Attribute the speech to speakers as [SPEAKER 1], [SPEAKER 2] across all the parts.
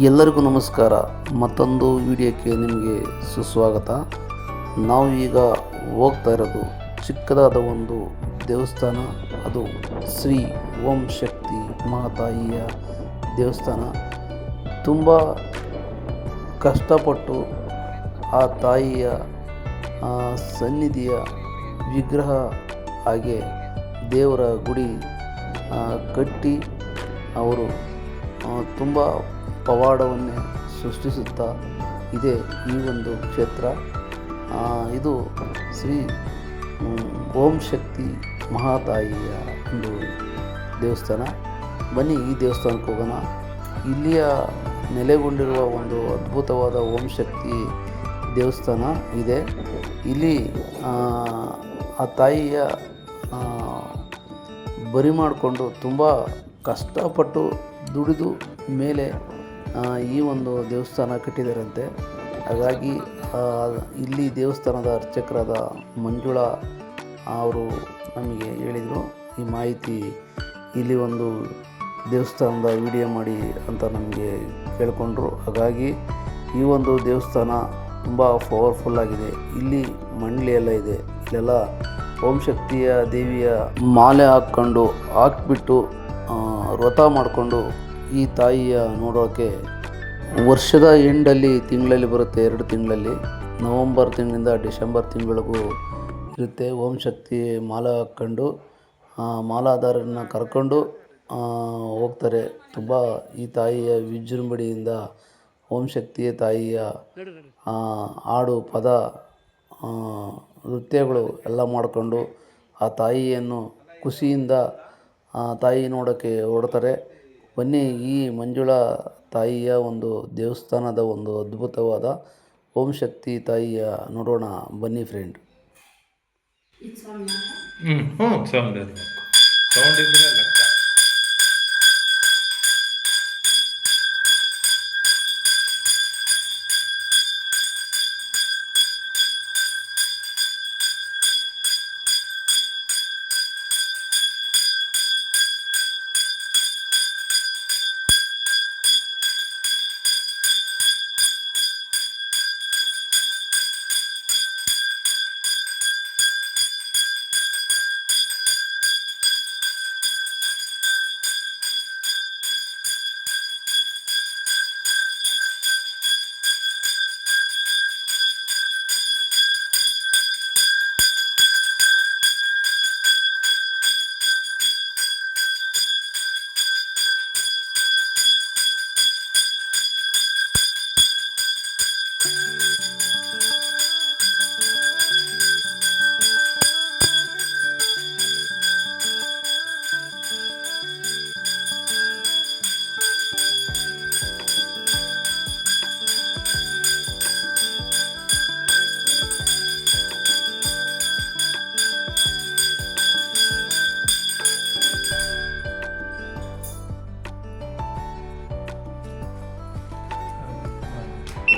[SPEAKER 1] ಎಲ್ಲರಿಗೂ ನಮಸ್ಕಾರ. ಮತ್ತೊಂದು ವಿಡಿಯೋಕ್ಕೆ ನಿಮಗೆ ಸುಸ್ವಾಗತ. ನಾವು ಈಗ ಹೋಗ್ತಾ ಇರೋದು ಚಿಕ್ಕದಾದ ಒಂದು ದೇವಸ್ಥಾನ. ಅದು ಶ್ರೀ ಓಂ ಶಕ್ತಿ ಮಹಾತಾಯಿಯ ದೇವಸ್ಥಾನ. ತುಂಬ ಕಷ್ಟಪಟ್ಟು ಆ ತಾಯಿಯ ಸನ್ನಿಧಿಯ ವಿಗ್ರಹ ಹಾಗೆ ದೇವರ ಗುಡಿ ಕಟ್ಟಿ ಅವರು ತುಂಬ ಪವಾಡವನ್ನೇ ಸೃಷ್ಟಿಸುತ್ತಾ ಇದೆ ಈ ಒಂದು ಕ್ಷೇತ್ರ. ಇದು ಶ್ರೀ ಓಂ ಶಕ್ತಿ ಮಹಾತಾಯಿಯ ಒಂದು ದೇವಸ್ಥಾನ. ಬನ್ನಿ ಈ ದೇವಸ್ಥಾನಕ್ಕೆ ಹೋಗೋಣ. ಇಲ್ಲಿಯ ನೆಲೆಗೊಂಡಿರುವ ಒಂದು ಅದ್ಭುತವಾದ ಓಂ ಶಕ್ತಿ ದೇವಸ್ಥಾನ ಇದೆ. ಇಲ್ಲಿ ಆ ತಾಯಿಯ ಬರಿ ಮಾಡಿಕೊಂಡು ತುಂಬ ಕಷ್ಟಪಟ್ಟು ದುಡಿದು ಮೇಲೆ ಈ ಒಂದು ದೇವಸ್ಥಾನ ಕಟ್ಟಿದ್ದಾರಂತೆ. ಹಾಗಾಗಿ ಇಲ್ಲಿ ದೇವಸ್ಥಾನದ ಅರ್ಚಕರಾದ ಮಂಜುಳಾ ಅವರು ನಮಗೆ ಹೇಳಿದರು ಈ ಮಾಹಿತಿ. ಇಲ್ಲಿ ಒಂದು ದೇವಸ್ಥಾನದ ವಿಡಿಯೋ ಮಾಡಿ ಅಂತ ನಮಗೆ ಕೇಳಿಕೊಂಡ್ರು. ಹಾಗಾಗಿ ಈ ಒಂದು ದೇವಸ್ಥಾನ ತುಂಬ ಪವರ್ಫುಲ್ಲಾಗಿದೆ. ಇಲ್ಲಿ ಮಂಡಳಿ ಎಲ್ಲ ಇದೆ. ಇಲ್ಲೆಲ್ಲ ಓಂ ಶಕ್ತಿಯ ದೇವಿಯ ಮಾಲೆ ಹಾಕ್ಬಿಟ್ಟು ವ್ರತ ಮಾಡಿಕೊಂಡು ಈ ತಾಯಿಯ ನೋಡೋಕ್ಕೆ ವರ್ಷದ ಎಂಡಲ್ಲಿ ತಿಂಗಳಲ್ಲಿ ಬರುತ್ತೆ. 2 ತಿಂಗಳಲ್ಲಿ ನವಂಬರ್ ತಿಂಗಳಿಂದ ಡಿಸೆಂಬರ್ ತಿಂಗಳಿಗೂ ಇರುತ್ತೆ. ಓಂ ಶಕ್ತಿ ಮಾಲೆ ಹಾಕ್ಕೊಂಡು ಮಾಲಾಧಾರನ ಕರ್ಕೊಂಡು ಹೋಗ್ತಾರೆ. ತುಂಬ ಈ ತಾಯಿಯ ವಿಜೃಂಭಣೆಯಿಂದ ಓಂ ಶಕ್ತಿಯ ತಾಯಿಯ ಹಾಡು ಪದ ನೃತ್ಯಗಳು ಎಲ್ಲ ಮಾಡಿಕೊಂಡು ಆ ತಾಯಿಯನ್ನು ಖುಷಿಯಿಂದ ತಾಯಿ ನೋಡೋಕ್ಕೆ ಹೊರಡ್ತಾರೆ. ಬನ್ನಿ ಈ ಮಂಜುಳಾ ತಾಯಿಯ ಒಂದು ದೇವಸ್ಥಾನದ ಒಂದು ಅದ್ಭುತವಾದ ಓಂ ಶಕ್ತಿ ತಾಯಿಯ ನೋಡೋಣ ಬನ್ನಿ ಫ್ರೆಂಡ್.
[SPEAKER 2] ಸೌಂಡ್ ಇದ್ರೆ ಲೆಕ್ಕ.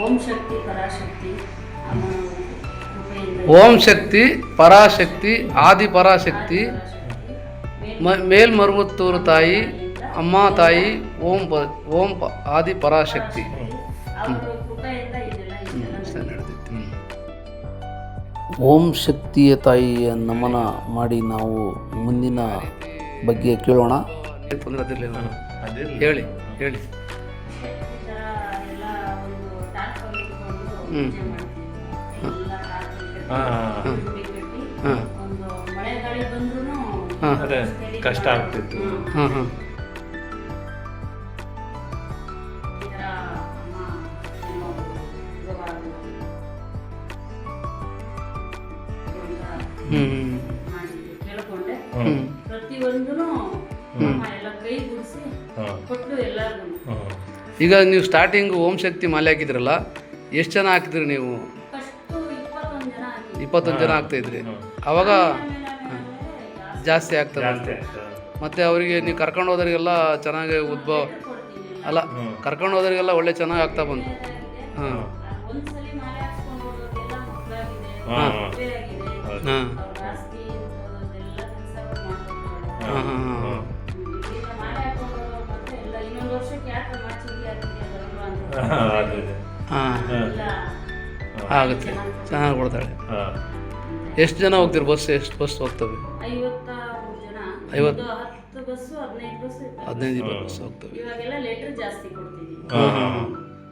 [SPEAKER 3] ಓಂ ಶಕ್ತಿ ಪರಾಶಕ್ತಿ
[SPEAKER 1] ಓಂ ಶಕ್ತಿ ಪರಾಶಕ್ತಿ ಆದಿ ಪರಾಶಕ್ತಿ ಮೇಲ್ಮರುವತ್ತೂರು ತಾಯಿ ಅಮ್ಮ ತಾಯಿ ಓಂ ಆದಿ ಪರಾಶಕ್ತಿ. ಓಂ ಶಕ್ತಿಯ ತಾಯಿಯ ನಮನ ಮಾಡಿ ನಾವು ಮುಂದಿನ ಬಗ್ಗೆ ಕೇಳೋಣ. ಹೇಳಿ ಹೇಳಿ.
[SPEAKER 2] ಅದೇ ಕಷ್ಟ ಆಗ್ತಿತ್ತು.
[SPEAKER 1] ಈಗ ನೀವು ಸ್ಟಾರ್ಟಿಂಗ್ ಓಂ ಶಕ್ತಿ ಮಾಲೆ ಹಾಕಿದ್ರಲ್ಲ, ಎಷ್ಟು ಜನ ಹಾಕಿದ್ರಿ ನೀವು? 21 ಜನ ಆಗ್ತಾಯಿದ್ರಿ. ಅವಾಗ ಜಾಸ್ತಿ ಆಗ್ತದೆ. ಮತ್ತು ಅವರಿಗೆ ನೀವು ಕರ್ಕೊಂಡು ಹೋದರಿಗೆಲ್ಲ ಚೆನ್ನಾಗಿ ಉದ್ಭವ ಅಲ್ಲ, ಕರ್ಕೊಂಡು ಹೋದರಿಗೆಲ್ಲ ಒಳ್ಳೆ ಚೆನ್ನಾಗಿ ಆಗ್ತಾ ಬಂತು. ಹಾಂ ಹಾಂ ಹಾಂ ಹಾಂ ಹಾಂ ಹಾಂ
[SPEAKER 2] ಅದೇ
[SPEAKER 1] ಹಾಂ
[SPEAKER 3] ಎಲ್ಲ
[SPEAKER 1] ಆಗುತ್ತೆ, ಚೆನ್ನಾಗಿ ಕೊಡ್ತಾಳೆ.
[SPEAKER 2] ಹಾಂ
[SPEAKER 1] ಎಷ್ಟು ಜನ ಹೋಗ್ತೀರಿ? ಎಷ್ಟು ಬಸ್ ಹೋಗ್ತವೆ?
[SPEAKER 3] 53 ಜನ,
[SPEAKER 1] 50
[SPEAKER 3] 10 ಬಸ್ಸು 15 ಬಸ್ ಇರ್ತವೆ.
[SPEAKER 1] 15-20 ಬಸ್ ಹೋಗ್ತವೆ.
[SPEAKER 3] ಇವಾಗೆಲ್ಲ ಲೆಟರ್ ಜಾಸ್ತಿ ಕೊಡ್ತಿದ್ದೀವಿ.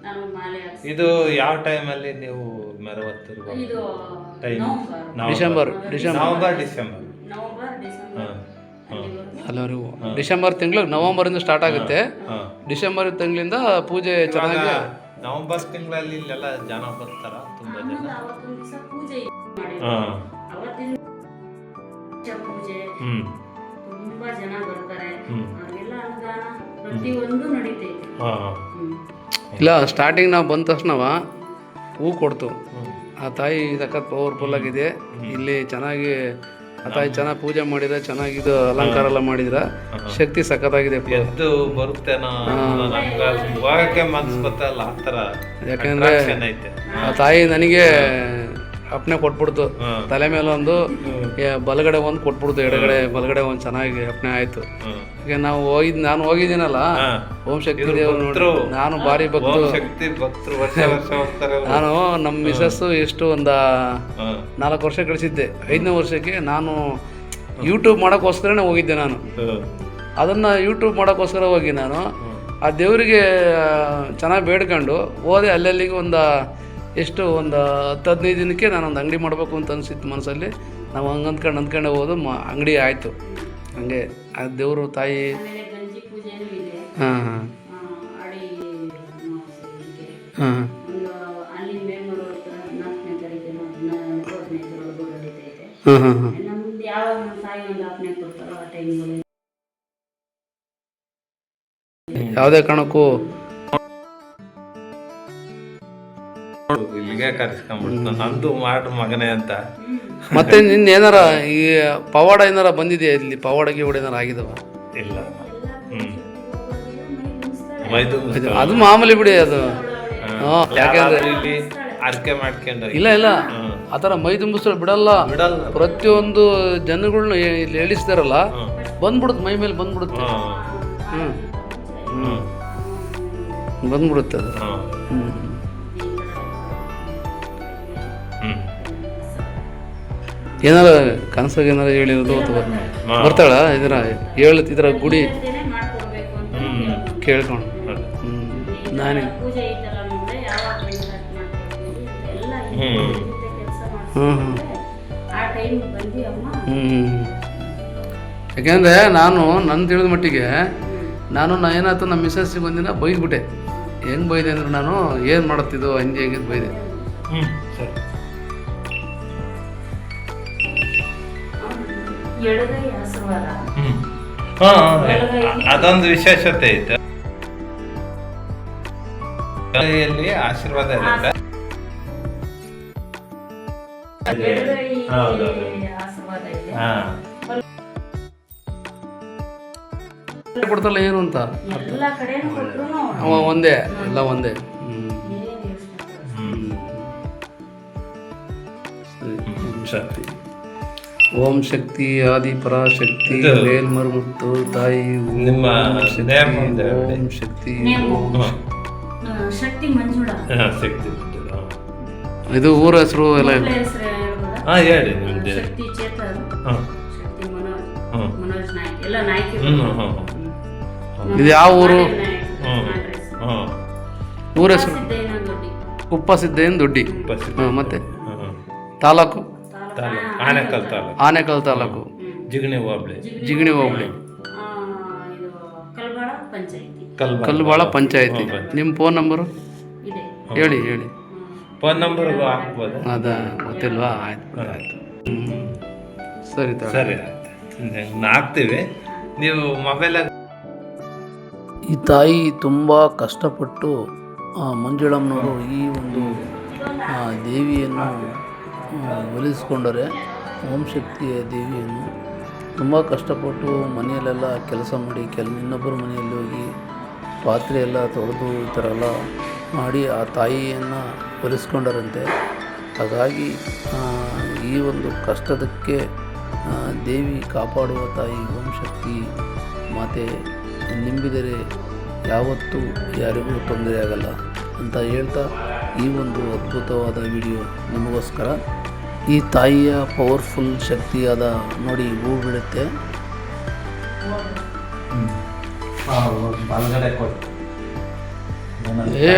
[SPEAKER 3] ನಾನು ಮಾಲೆ ಹಾಕ್ಸಿ
[SPEAKER 2] ಇದು ಯಾವ ಟೈಮಲ್ಲಿ ನೀವು ಮೆರವತ್ತಿರುವ
[SPEAKER 3] ಇದು
[SPEAKER 2] ಟೈಮ್?
[SPEAKER 1] ಡಿಸೆಂಬರ್
[SPEAKER 2] ನವೆಂಬರ್
[SPEAKER 3] ಡಿಸೆಂಬರ್
[SPEAKER 1] ಅಲ್ಲಿವರೆಗೂ. ಡಿಸೆಂಬರ್ ತಿಂಗಳು, ನವಂಬರಿಂದ ಸ್ಟಾರ್ಟ್ ಆಗುತ್ತೆ.
[SPEAKER 2] ಹಾಂ
[SPEAKER 1] ಡಿಸೆಂಬರ್ ತಿಂಗಳಿಂದ ಪೂಜೆ ಚೆನ್ನಾಗಿ.
[SPEAKER 2] ನವೆಂಬರ್ ತಿಂಗಳಲ್ಲಿ ಇಲ್ಲೆಲ್ಲ ಜನ ಬರ್ತಾರ, ತುಂಬಾ ಜನ.
[SPEAKER 3] ಅವತ್ತೊಂದು ದಿವಸ ಪೂಜೆ ಮಾಡಿದ್ರು.
[SPEAKER 2] ಹಾಂ
[SPEAKER 3] ಅವತ್ತಿನ ಪೂಜೆ ತುಂಬಾ ಜನ ಬರ್ತಾರೆ. ಅವ್ರಿಗೆಲ್ಲ ಅನುದಾನ ಪ್ರತಿಯೊಂದು ನಡೀತೈತೆ.
[SPEAKER 2] ಹಾಂ
[SPEAKER 1] ಇಲ್ಲ, ಸ್ಟಾರ್ಟಿಂಗ್ ನಾವು ಬಂದ ತಕ್ಷಣವ ಹೂ ಕೊಡ್ತು. ಆ ತಾಯಿ ಸಖತ್ ಪವರ್ಫುಲ್ ಆಗಿದೆ. ಇಲ್ಲಿ ಚೆನ್ನಾಗಿ ಆ ತಾಯಿ ಚೆನ್ನಾಗಿ ಪೂಜೆ ಮಾಡಿದ್ರೆ, ಚೆನ್ನಾಗಿದು ಅಲಂಕಾರ ಎಲ್ಲ ಮಾಡಿದ್ರೆ ಶಕ್ತಿ ಸಖತ್ತಾಗಿದೆ.
[SPEAKER 2] ಎದ್ದು ಬರುತ್ತೇನೋ ನಮ್ಗೆ ಹೋಗಕ್ಕೆ ಮನ್ಸು ಬರ್ತಲ್ಲ ಆ ಥರ.
[SPEAKER 1] ಯಾಕೆಂದ್ರೆ
[SPEAKER 2] ಐತೆ.
[SPEAKER 1] ಆ ತಾಯಿ ನನಗೆ ಅಪ್ಪನೆ ಕೊಟ್ಬಿಡ್ತು. ತಲೆ ಮೇಲೆ ಒಂದು, ಬಲಗಡೆ ಒಂದು ಕೊಟ್ಬಿಡ್ತು, ಎಡಗಡೆ ಬಲಗಡೆ ಒಂದು ಚೆನ್ನಾಗಿ ಅಪ್ಪನೆ ಆಯ್ತು. ಈಗ ನಾನು ಹೋಗಿದ್ದೀನಲ್ಲ ಓಂ ಶಕ್ತಿ ದೇವ್ರು ನೋಡಿ, ನಾನು ಭಾರಿ ಭಕ್ತರು. ನಾನು ನಮ್ಮ ಮಿಸಸ್ಸು ಎಷ್ಟು ಒಂದು 4 ವರ್ಷ ಕಳಿಸಿದ್ದೆ. 5ನೇ ವರ್ಷಕ್ಕೆ ನಾನು ಯೂಟ್ಯೂಬ್ ಮಾಡೋಕ್ಕೋಸ್ಕರನೇ ಹೋಗಿದ್ದೆ. ನಾನು ಅದನ್ನು ಯೂಟ್ಯೂಬ್ ಮಾಡೋಕ್ಕೋಸ್ಕರ ಹೋಗಿ ನಾನು ಆ ದೇವರಿಗೆ ಚೆನ್ನಾಗಿ ಬೇಡ್ಕೊಂಡು ಹೋದೆ. ಅಲ್ಲಲ್ಲಿಗೆ ಒಂದು 10-15 ದಿನಕ್ಕೆ ನಾನೊಂದು ಅಂಗಡಿ ಮಾಡಬೇಕು ಅಂತ ಅನಿಸಿತ್ತು ಮನಸ್ಸಲ್ಲಿ. ನಾವು ಅಂದ್ಕೊಂಡೆ ಹೋದು ಅಂಗಡಿ ಆಯಿತು. ಹಂಗೆ ಆ ದೇವರು ತಾಯಿ.
[SPEAKER 3] ಆಮೇಲೆ ಗಂಜಿ ಪೂಜೆನೂ ಇದೆ.
[SPEAKER 1] ಹಾಂ ಹಾಂ
[SPEAKER 3] ಅಡಿ
[SPEAKER 1] ಹಾಂ
[SPEAKER 3] ಒಂದು ಅಲ್ಲಿ ಮೇಲ್ಮೂರು 14ನೇ ತಾರೀಕಿನ 15 ನಡೀತೈತೆ.
[SPEAKER 1] ಹಾಂ ಹಾಂ ಹಾಂ
[SPEAKER 3] ನಮ್ದು ಯಾವಾಗ ನಮ್ಮ ತಾಯಿ ಒಂದು ಆಜ್ಞೆ ಕೊಡ್ತಾರೋ ಆ ಟೈಮ್ಗಳು
[SPEAKER 1] ಯಾವುದೇ ಕಾರಣಕ್ಕೂ
[SPEAKER 2] ಇಲ್ಲಿಗೆ ಕರೆಸ್ಕೊಂಡ್ಬಿಡ್ತು, ನಂದು ಮಾಡು ಮಗನೇ ಅಂತ.
[SPEAKER 1] ಮತ್ತೆ ನಿನ್ನ ಏನಾರ ಈ ಪವಾಡ ಏನಾರ ಬಂದಿದೆಯಾ? ಇಲ್ಲಿ ಪವಾಡಕ್ಕೆ ಏನಾರ ಆಗಿದವ?
[SPEAKER 2] ಇಲ್ಲ.
[SPEAKER 1] ಅದು ಮಾಮೂಲಿ ಬಿಡಿ ಅದು. ಯಾಕೆಂದ್ರೆ
[SPEAKER 2] ಇಲ್ಲಿ ಅರ್ಕೆ ಮಾಡ್ಕೊಂಡು
[SPEAKER 1] ಇಲ್ಲ ಆ ಥರ ಮೈ ತುಂಬಿಸ್ತಾಳೆ, ಬಿಡಲ್ಲ. ಪ್ರತಿಯೊಂದು ಜನಗಳನ್ನ ಇಲ್ಲಿ ಹೇಳಿಸ್ತಾರಲ್ಲ, ಬಂದ್ಬಿಡುತ್ತೆ, ಮೈ ಮೇಲೆ ಬಂದ್ಬಿಡುತ್ತೆ. ಬಂದ್ಬಿಡುತ್ತೆ ಅದು. ಏನಾರ ಕನಸಾಗ ಏನಾರ ಹೇಳಿರೋದು ಅಥವಾ ಬರ್ತಾಳ ಇದರ ಹೇಳ್ತಿದ್ರ ಗುಡಿ
[SPEAKER 3] ಮಾಡ್ಕೊಡ್ಬೇಕು ಅಂತ
[SPEAKER 1] ಕೇಳ್ಕೊಂಡು. ನಾನೇ
[SPEAKER 3] ಪೂಜೆ ಐತಲ್ಲ ಮುಂದೆ ಯಾವಾಗ ಸ್ಟಾರ್ಟ್ ಮಾಡ್ತೀವಿ ಎಲ್ಲ ಕೆಲಸ ಮಾಡ್ತಾರೆ. ಆ ಟೈಮ್ ಬಂದು ಅಮ್ಮ.
[SPEAKER 1] ಯಾಕೆಂದರೆ ನನ್ನ ತಿಳಿದ ಮಟ್ಟಿಗೆ ನಾನು ಏನಾಯ್ತು, ನಮ್ಮ ಮಿಸ್ಸಸ್ಸಿಗೆ ಒಂದಿನ ಬೈದ್ಬಿಟ್ಟೆ. ಹೆಂಗೆ ಬೈದೆ ಅಂದ್ರೆ, ನಾನು ಏನು ಮಾಡುತ್ತಿದ್ದು ಹಂಗೆ ಹೆಂಗೆ ಬೈದೆ.
[SPEAKER 3] ಎಡಗೈ ಆಶೀರ್ವಾದ.
[SPEAKER 2] ಅದೊಂದು ವಿಶೇಷತೆ ಐತೆ. ಎಡಗೈಯಲ್ಲಿ ಆಶೀರ್ವಾದ ಇರುತ್ತೆ.
[SPEAKER 3] ಎಡಗೈ ಆಶೀರ್ವಾದ ಇದೆ.
[SPEAKER 1] ಕೊಡ್ತಲ್ಲ ಏನು ಅಂತ
[SPEAKER 3] ಎಲ್ಲ ಕಡೆನೂ ಕೊಟ್ರು
[SPEAKER 1] ಅವ ಒಂದೇ, ಎಲ್ಲ ಒಂದೇ. ಶಕ್ತಿ ಓಂ ಶಕ್ತಿ ಆದಿ ಪರಾಶಕ್ತಿ ಮೇಲ್ಮರುಮುತ್ತು ತಾಯಿ
[SPEAKER 2] ನಿಮ್ಮ
[SPEAKER 1] ಓಂ ಶಕ್ತಿ
[SPEAKER 3] ಶಕ್ತಿ ಮಂಜುಳ.
[SPEAKER 2] ಶಕ್ತಿ
[SPEAKER 1] ಇದು ಊರ ಹೆಸರು ಎಲ್ಲ
[SPEAKER 3] ಹೆಸರು ಹೇಳ್ಬೋದಾ?
[SPEAKER 2] ಹೇಳಿ ನಿಮ್ದು.
[SPEAKER 3] ಶಕ್ತಿ ಚೇತನ್, ಶಕ್ತಿ ಮನೋಜ್ ನಾಯ್ಕ್, ಎಲ್ಲ ನಾಯ್ಕ.
[SPEAKER 1] ಇದು ಯಾವ ಊರು? ಊರ ಹೆಸರು ಕುಪ್ಪಸಿದ್ದೇನು ದೊಡ್ಡಿ. ಮತ್ತೆ ತಾಲೂಕು ಆನೇಕಲ್ ತಾಲೂಕು,
[SPEAKER 2] ಜಿಗಣಿ ಹೋಬಳಿ.
[SPEAKER 1] ಕಲ್ಬಾಳ ಪಂಚಾಯತಿ. ನಿಮ್ಮ ಫೋನ್ ನಂಬರು ಹೇಳಿ.
[SPEAKER 2] ಫೋನ್ ನಂಬರ್ ಹಾಕ್ಬೋದು.
[SPEAKER 1] ಅದ ಗೊತ್ತಿಲ್ವಾ? ಆಯ್ತು. ಸರಿ
[SPEAKER 2] ಸರಿ, ಹಾಕ್ತೀವಿ. ನೀವು ಮೊಬೈಲಾಗ
[SPEAKER 1] ಈ ತಾಯಿ ತುಂಬ ಕಷ್ಟಪಟ್ಟು ಮಂಜುಳಮ್ಮನವರು ಈ ಒಂದು ದೇವಿಯನ್ನು ಒಲಿಸ್ಕೊಂಡರೆ, ಓಂ ಶಕ್ತಿಯ ದೇವಿಯನ್ನು ತುಂಬ ಕಷ್ಟಪಟ್ಟು ಮನೆಯಲ್ಲೆಲ್ಲ ಕೆಲಸ ಮಾಡಿ ಇನ್ನೊಬ್ಬರ ಮನೆಯಲ್ಲಿ ಹೋಗಿ ಪಾತ್ರೆ ಎಲ್ಲ ತೊಳೆದು ಈ ಥರ ಎಲ್ಲ ಮಾಡಿ ಆ ತಾಯಿಯನ್ನು ಒಲಿಸ್ಕೊಂಡರಂತೆ. ಹಾಗಾಗಿ ಈ ಒಂದು ಕಷ್ಟದಕ್ಕೆ ದೇವಿ ಕಾಪಾಡುವ ತಾಯಿ ಓಂ ಶಕ್ತಿ ಮಾತೆ ನಂಬಿದರೆ ಯಾವತ್ತೂ ಯಾರಿಗೂ ತೊಂದರೆ ಆಗಲ್ಲ. ಅಂತ ಹೇಳ್ತಾ ಈ ಒಂದು ಅದ್ಭುತವಾದ ವಿಡಿಯೋ ನಿಮಗೋಸ್ಕರ. ಈ ತಾಯಿಯ ಪವರ್ಫುಲ್ ಶಕ್ತಿಯಾದ ನೋಡಿ ಹೂ ಬಿಡುತ್ತೆ.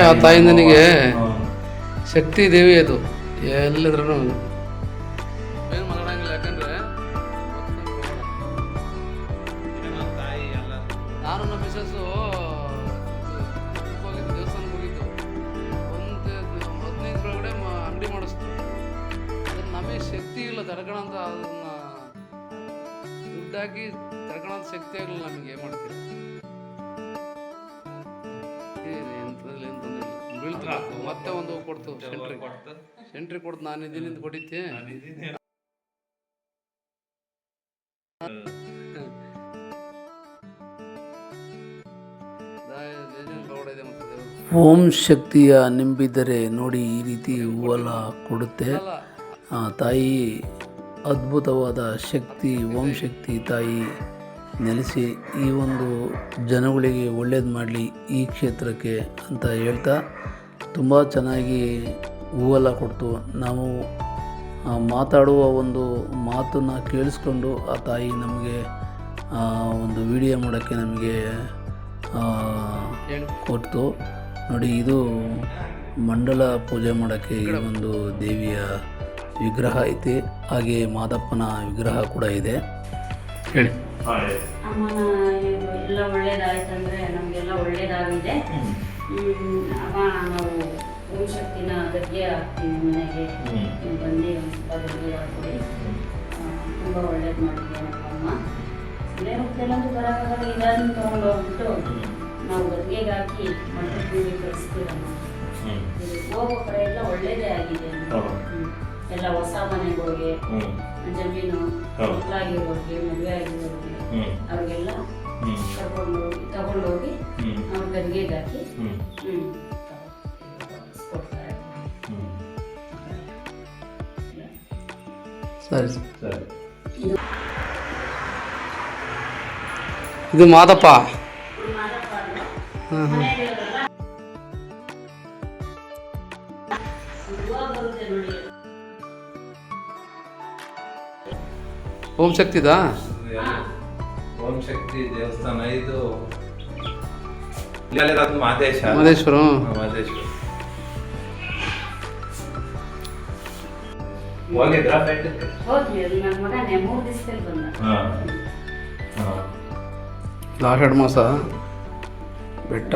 [SPEAKER 4] ಆ ತಾಯಿ ನನಗೆ ಶಕ್ತಿ ದೇವಿ ಅದು ಎಲ್ಲದ್ರೂ ಏನು ಮಾತಾಡಂಗಿಲ್ಲ. ಯಾಕಂದ್ರೆ ನಾನು ನಮ್ಮ ಮಿಸಸ್ಸು ಹೋಗಿದ್ದು, ದೇವಸ್ಥಾನಕ್ಕೆ ಹೋಗಿದ್ದು. ಒಂದು 15 ಒಳಗಡೆ ಅಂಗಡಿ ಮಾಡಿಸ್ತು. ಅದನ್ನು ನಮಗೆ ಶಕ್ತಿ ಇಲ್ಲ ತಡ್ಕೊಳಂತ, ಅದನ್ನ ದುಡ್ಡಾಕಿ ತಡ್ಕೊಳಂತ ಶಕ್ತಿ ಆಗಲಿಲ್ಲ ನಮಗೆ. ಏನು ಮಾಡ್ತೀವಿ, ಬೀಳ್ತು. ಮತ್ತೆ ಒಂದು ಕೊಡ್ತು ಸೆಂಟ್ರಿ ಕೊಡ್ತು. ನಾನು ಇದರಿಂದ ಕೊಟ್ಟಿದ್ದೆ.
[SPEAKER 1] ಓಂ ಶಕ್ತಿಯ ನಿಂಬಿದರೆ ನೋಡಿ ಈ ರೀತಿ ಹೂವೆಲ್ಲ ಕೊಡುತ್ತೆ. ತಾಯಿ ಅದ್ಭುತವಾದ ಶಕ್ತಿ, ಓಂ ಶಕ್ತಿ ತಾಯಿ ನೆಲೆಸಿ ಈ ಒಂದು ಜನಗಳಿಗೆ ಒಳ್ಳೇದು ಮಾಡಲಿ ಈ ಕ್ಷೇತ್ರಕ್ಕೆ ಅಂತ ಹೇಳ್ತಾ ತುಂಬ ಚೆನ್ನಾಗಿ ಹೂವೆಲ್ಲ ಕೊಡ್ತು. ನಾವು ಮಾತಾಡುವ ಒಂದು ಮಾತನ್ನು ಕೇಳಿಸ್ಕೊಂಡು ಆ ತಾಯಿ ನಮಗೆ ಒಂದು ವಿಡಿಯೋ ಮಾಡೋಕ್ಕೆ ನಮಗೆ ಕೊಡ್ತು. ನೋಡಿ ಇದು ಮಂಡಲ ಪೂಜೆ ಮಾಡೋಕ್ಕೆ ಈ ಒಂದು ದೇವಿಯ ವಿಗ್ರಹ ಐತಿ. ಹಾಗೆ ಮಾದಪ್ಪನ ವಿಗ್ರಹ ಕೂಡ ಇದೆ. ಹೇಳಿ
[SPEAKER 3] ಅಮ್ಮನ ಎಲ್ಲ ಒಳ್ಳೇದಾಯ್ತಂದ್ರೆ ನಮಗೆಲ್ಲ ಒಳ್ಳೇದಾಗಿದೆ. ಅಮ್ಮ ನಾವು ಓಂ ಶಕ್ತಿನ ಗದ್ಗೆ ಹಾಕ್ತೀವಿ ಮನೆಗೆ ಬಂದು ಒಂದು ಸ್ವಲ್ಪ ಗದ್ಗೆ ಹಾಕ್ತೀವಿ. ತುಂಬ ಒಳ್ಳೇದು ಮಾಡಿದೆ ಅಮ್ಮ. ಕೆಲವೊಂದು ಬರೋಕ್ಕಾಗಲ್ಲ, ಇದಾದ್ರೂ ತೊಗೊಂಡು ಹೋಗ್ಬಿಟ್ಟು ನಾವು ಗದ್ಗೆಗೆ ಹಾಕಿ ಮಟನ್ ಪೂರಿ ಕಳಿಸ್ತೀವಮ್ಮ. ಹೋಗೋ ಕಡೆ ಎಲ್ಲ ಒಳ್ಳೇದೇ ಆಗಿದೆ. ಎಲ್ಲ ಹೊಸ ಮನೆಗಳಿಗೆ, ಜಮೀನು ಮಕ್ಕಳಾಗಿರೋರಿಗೆ, ಮದುವೆ ಆಗಿರೋರಿಗೆ ಅವ್ರಿಗೆಲ್ಲ ತಗೊಂಡೋಗಿ ಅವ್ರ ಗದ್ಗೆಗೆ ಹಾಕಿ ಕೊಡ್ತಾರೆ.
[SPEAKER 4] ಸರಿ ಸರಿ. ಇದು ಮಾದಪ್ಪ. ಓಂ ಶಕ್ತಿದಾ?
[SPEAKER 2] ಓಂ ಶಕ್ತಿ ದೇವಸ್ಥಾನ ಇದು ಮಾದೇಶ್ವರ.
[SPEAKER 4] ಮಾದೇಶ್ವರ
[SPEAKER 2] ಹೋಗಿದ್ರಾ ಬೆಟ್ಟಕ್ಕೆ?
[SPEAKER 3] ಹೋದ್ವಿ, ಅದು ನನ್ನ ಮಗನೇ 3 ದಿವಸದಲ್ಲಿ ಬಂದ.
[SPEAKER 4] ಆಷಾಢ ಮಾಸ ಬೆಟ್ಟ.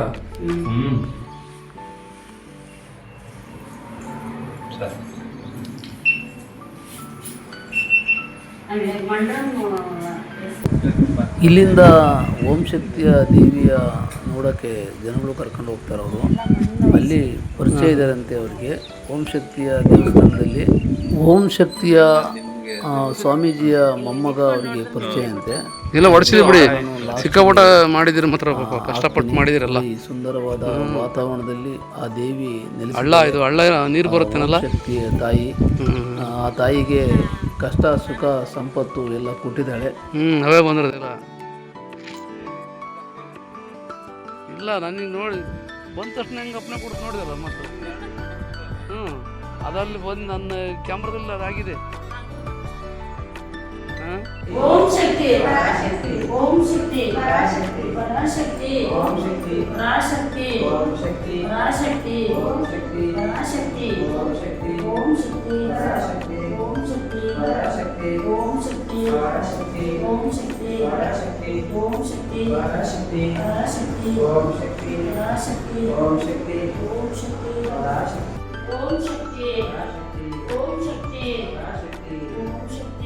[SPEAKER 1] ಇಲ್ಲಿಂದ ಓಂ ಶಕ್ತಿಯ ದೇವಿಯ ನೋಡೋಕ್ಕೆ ಜನಗಳು ಕರ್ಕೊಂಡು ಹೋಗ್ತಾರೆ. ಅವರು ಅಲ್ಲಿ ಪರಿಚಯ ಇದ್ದಾರಂತೆ ಅವರಿಗೆ. ಓಂ ಶಕ್ತಿಯ ದೇವಸ್ಥಾನದಲ್ಲಿ ಓಂ ಶಕ್ತಿಯ ಸ್ವಾಮೀಜಿಯ ಮೊಮ್ಮಗ ಅವರಿಗೆ ಪರಿಚಯ ಅಂತೆ.
[SPEAKER 4] ಎಲ್ಲ ಹೊಡಿಸಿದ್ರಿ ಬಿಡಿ, ಸಿಕ್ಕಾಪಟ್ಟ ಮಾಡಿದಿರಿ ಮಾತ್ರ, ಕಷ್ಟಪಟ್ಟು ಮಾಡಿದಿರಲ್ಲ.
[SPEAKER 1] ಈ ಸುಂದರವಾದ ವಾತಾವರಣದಲ್ಲಿ ಆ ದೇವಿ
[SPEAKER 4] ಹಳ್ಳ, ಇದು ಹಳ್ಳ ನೀರು ಬರುತ್ತೇನಲ್ಲ.
[SPEAKER 1] ಶಕ್ತಿಯ ತಾಯಿ, ಆ ತಾಯಿಗೆ ಕಷ್ಟ ಸುಖ ಸಂಪತ್ತು ಎಲ್ಲ ಕೊಟ್ಟಿದ್ದಾಳೆ.
[SPEAKER 4] ಅವೇ ಬಂದಿರೋದಿಲ್ಲ. ಇಲ್ಲ ನನಗೆ ನೋಡಿ ಬಂದ ತಕ್ಷಣ ಹೆಂಗೆ ಅಪ್ಪನೆ ಕೊಡ್ತು ನೋಡಿದಲ್ಲ ಮತ್ತೆ. ಅದಲ್ಲಿ ಬಂದು ನನ್ನ ಕ್ಯಾಮ್ರಾದಲ್ಲಿ ಅದಾಗಿದೆ.
[SPEAKER 3] ಓಂ ಶಕ್ತಿ ಪರಾಶಕ್ತಿ, ಓಂ ಶಕ್ತಿ ಪರಾಶಕ್ತಿ, ಪರಾಶಕ್ತಿ ಓಂ ಶಕ್ತಿ, ಪರಾಶಕ್ತಿ ಓಂ ಶಕ್ತಿ, ಪರಾಶಕ್ತಿ ಓಂ ಶಕ್ತಿ, ಪರಾಶಕ್ತಿ ಓಂ ಶಕ್ತಿ, ಓಂ ಶಕ್ತಿ ಪರಾಶಕ್ತಿ, ಓಂ ಶಕ್ತಿ ಪರಾಶಕ್ತಿ, ಓಂ ಶಕ್ತಿ ಪರಾಶಕ್ತಿ, ಓಂ ಶಕ್ತಿ ಪರಾಶಕ್ತಿ, ಓಂ ಶಕ್ತಿ ಪರಾಶಕ್ತಿ, ಪರಾಶಕ್ತಿ ಓಂ ಶಕ್ತಿ, ಪರಾಶಕ್ತಿ ಓಂ ಶಕ್ತಿ, ಓಂ ಶಕ್ತಿ ಪರಾಶಕ್ತಿ, ಓಂ ಶಕ್ತಿ ಪರಾಶಕ್ತಿ, ಓಂ ಶಕ್ತಿ ಪರಾಶಕ್ತಿ, ಓಂ ಶಕ್ತಿ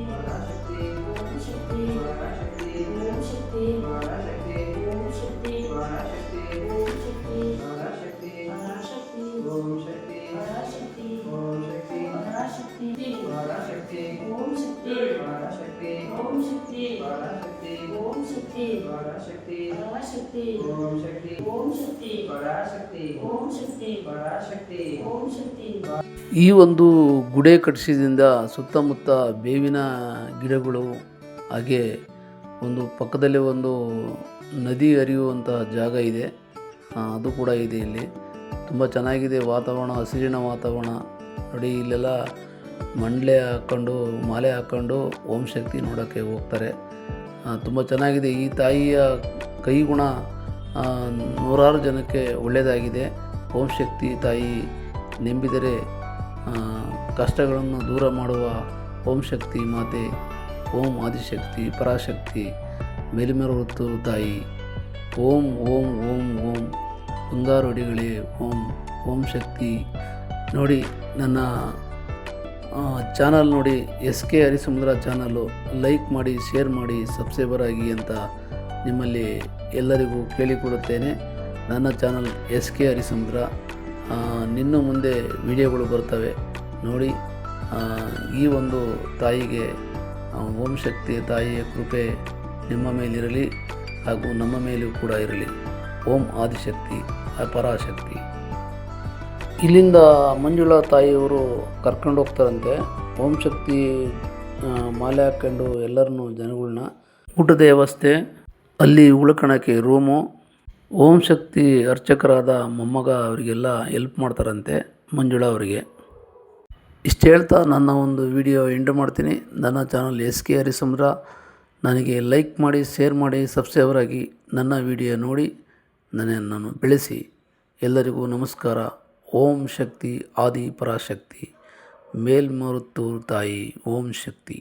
[SPEAKER 3] ಪರಾಶಕ್ತಿ, ಓಂ ಶಕ್ತಿ ಪರಾಶಕ್ತಿ, ಓಂ ಶಕ್ತಿ ಪರಾಶಕ್ತಿ, ಓಂ ಶಕ್ತಿ ಪರಾಶಕ್ತಿ, ಓಂ ಶಕ್ತಿ ಪರಾಶಕ್ತಿ, ಓಂ ಶಕ್ತಿ ಪರಾಶಕ್ತಿ, ಪರಾಶಕ್ತಿ ಓಂ ಶಕ್ತಿ ಪರಾಶಕ್ತಿ, ಓಂ ಶಕ್ತಿ ಪರಾಶಕ್ತಿ, ಪರಾಶಕ್ತಿ ಓಂ ಶಕ್ತಿ ಪರಾಶಕ್ತಿ, ಓಂ ಶಕ್ತಿ ಪರಾಶಕ್ತಿ, ಓಂ ಶಕ್ತಿ ಪರಾಶಕ್ತಿ, ಪರಾಶಕ್ತಿ ಓಂ ಶಕ್ತಿ, ಓಂ ಶಕ್ತಿ ಪರಾಶಕ್ತಿ, ಓಂ ಶಕ್ತಿ ಪರಾಶಕ್ತಿ, ಓಂ ಶಕ್ತಿ.
[SPEAKER 1] ಈ ಒಂದು ಗುಡೆ ಕಟ್ಟಿಸಿದಿಂದ ಸುತ್ತಮುತ್ತ ಬೇವಿನ ಗಿಡಗಳು, ಹಾಗೆ ಒಂದು ಪಕ್ಕದಲ್ಲಿ ಒಂದು ನದಿ ಹರಿಯುವಂಥ ಜಾಗ ಇದೆ. ಅದು ಕೂಡ ಇದೆ ಇಲ್ಲಿ. ತುಂಬ ಚೆನ್ನಾಗಿದೆ ವಾತಾವರಣ, ಹಸಿರಿನ ವಾತಾವರಣ ನೋಡಿ. ಇಲ್ಲೆಲ್ಲ ಮಂಡಲೆ ಹಾಕ್ಕೊಂಡು ಮಾಲೆ ಹಾಕ್ಕೊಂಡು ಓಂ ಶಕ್ತಿ ನೋಡೋಕ್ಕೆ ಹೋಗ್ತಾರೆ. ತುಂಬ ಚೆನ್ನಾಗಿದೆ. ಈ ತಾಯಿಯ ಕೈಗುಣ ನೂರಾರು ಜನಕ್ಕೆ ಒಳ್ಳೆಯದಾಗಿದೆ. ಓಂ ಶಕ್ತಿ ತಾಯಿ ನಂಬಿದರೆ ಕಷ್ಟಗಳನ್ನು ದೂರ ಮಾಡುವ ಓಂ ಶಕ್ತಿ ಮಾತೆ, ಓಂ ಆದಿಶಕ್ತಿ ಪರಾಶಕ್ತಿ ಮೇಲ್ಮೆರುತ್ತು ತಾಯಿ. ಓಂ ಓಂ ಓಂ ಓಂ ಬಂಗಾರು ಅಡಿಗಳೇ ಓಂ. ಓಂ ಶಕ್ತಿ ನೋಡಿ. ನನ್ನ ಚಾನಲ್ ನೋಡಿ, SK ಹರಿಸಮುದ್ರ ಚಾನಲ್ಲು ಲೈಕ್ ಮಾಡಿ, ಶೇರ್ ಮಾಡಿ, ಸಬ್ಸ್ಕ್ರೈಬರ್ ಆಗಿ ಅಂತ ನಿಮ್ಮಲ್ಲಿ ಎಲ್ಲರಿಗೂ ಕೇಳಿಕೊಡುತ್ತೇನೆ. ನನ್ನ ಚಾನಲ್ SK ಹರಿಸಮುದ್ರ. ನಿನ್ನೂ ಮುಂದೆ ವಿಡಿಯೋಗಳು ಬರ್ತವೆ ನೋಡಿ. ಈ ಒಂದು ತಾಯಿಗೆ, ಓಂ ಶಕ್ತಿ ತಾಯಿಯ ಕೃಪೆ ನಿಮ್ಮ ಮೇಲಿರಲಿ ಹಾಗೂ ನಮ್ಮ ಮೇಲೂ ಕೂಡ ಇರಲಿ. ಓಂ ಆದಿಶಕ್ತಿ ಪರಾಶಕ್ತಿ. ಇಲ್ಲಿಂದ ಮಂಜುಳಾ ತಾಯಿಯವರು ಕರ್ಕೊಂಡು ಹೋಗ್ತಾರಂತೆ ಓಂ ಶಕ್ತಿ ಮಾಲೆ ಹಾಕ್ಕೊಂಡು ಎಲ್ಲರನ್ನೂ ಜನಗಳನ್ನ. ಊಟದ ವ್ಯವಸ್ಥೆ, ಅಲ್ಲಿ ಉಳ್ಕೊಳಕ್ಕೆ ರೂಮು, ಓಂ ಶಕ್ತಿ ಅರ್ಚಕರಾದ ಮೊಮ್ಮಗ ಅವರಿಗೆಲ್ಲ ಹೆಲ್ಪ್ ಮಾಡ್ತಾರಂತೆ ಮಂಜುಳಾ ಅವರಿಗೆ. ಇಷ್ಟು ಹೇಳ್ತಾ ನನ್ನ ಒಂದು ವಿಡಿಯೋ ಎಂಡ್ ಮಾಡ್ತೀನಿ. ನನ್ನ ಚಾನಲ್ SK ಹರಿಸಮುದ್ರ. ನನಗೆ ಲೈಕ್ ಮಾಡಿ, ಶೇರ್ ಮಾಡಿ, ಸಬ್ಸ್ಕ್ರೈಬರ್ ಆಗಿ ನನ್ನ ವಿಡಿಯೋ ನೋಡಿ ನನ್ನನ್ನು ಬೆಳೆಸಿ. ಎಲ್ಲರಿಗೂ ನಮಸ್ಕಾರ. ಓಂ ಶಕ್ತಿ ಆದಿ ಪರಾಶಕ್ತಿ ಮೇಲ್ಮರುತ್ತೂರು ತಾಯಿ. ಓಂ ಶಕ್ತಿ.